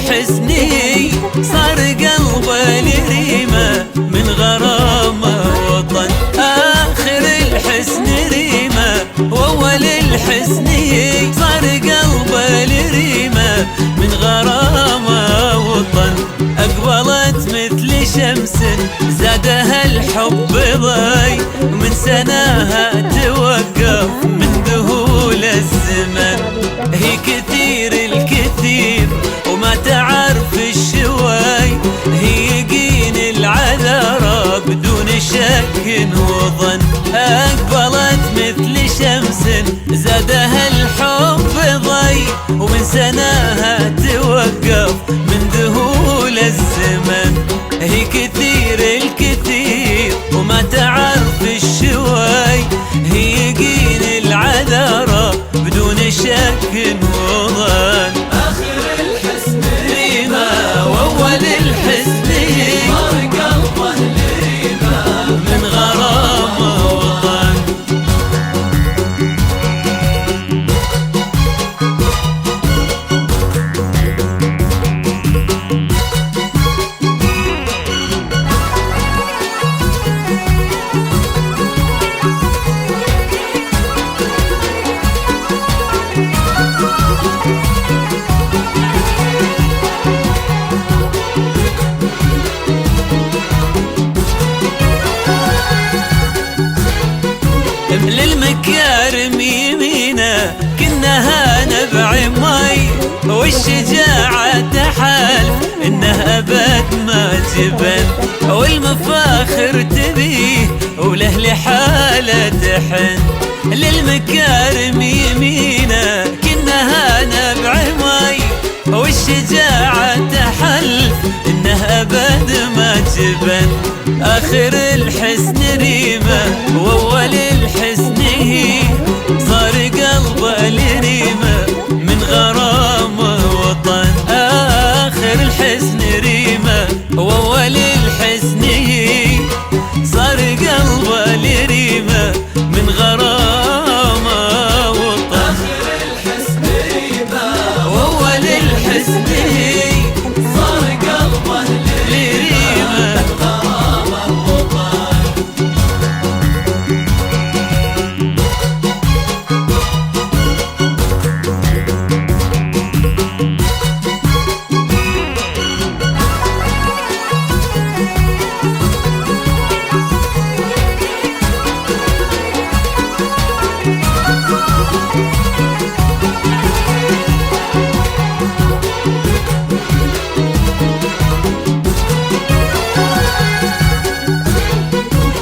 الحسني صار قلبه لريمة من غرامه وطن. آخر الحسن ريمة وأول الحسني صار قلبه لريمة من غرامه وطن. أقبلت مثل شمس زادها الحب ضي، من سناها توقف من ذهول الزمن. هي كثير الكثير وما تعرف الشوي، هي يقين العذرة بدون شك وظن. أقبلت مثل شمس زادها الحب ضي، ومن سناها توقف من ذهول الزمن. هي كثير الكثير وما تعرف الشوي، هي يقين العذرة بدون شك وظن. آخر الحسن ريمة وأول الحسن صار قلبه لريمة من غرامه وطن. للمكارم يمينه كنها نبع مي، والشجاعة تحالف انه ابد ما جبن. والمفاخر تبيه وله لحاله تحن. للمكارم يمينه كنها نبع مي، والشجاعة تحلف انه ابد ما جبن. اخر الحسن ريمة واول الحسن هي صار قلبه لريمة من غرامه وطن. اخر الحسن ريمة واول الحسن هي صار قلبه لريمة من غرامه وطن. آخر الحسن ريمة واول الحسن هي صار قلبه لريمة من غرامه وطن.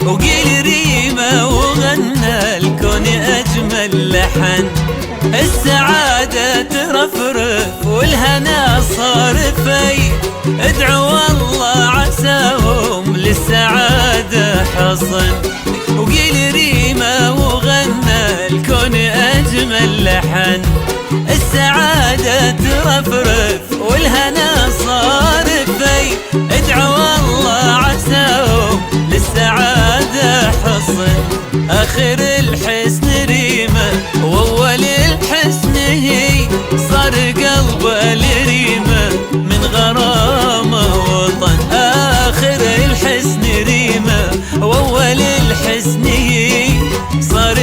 وقيل ريمة وغنى الكون أجمل لحن. السعادة ترفرف والهنا صار في، ادعوا الله عساهم للسعادة حصن. وقيل ريمة وغنى الكون أجمل لحن. السعادة ترفرف والهنا صار في، ادعوا الله عساهم للسعادة حصن. آخر الحسن ريمة وأول الحسن هي صار قلبه لريمة من غرامه وطن. آخر الحسن ريمة وأول الحسن هي صار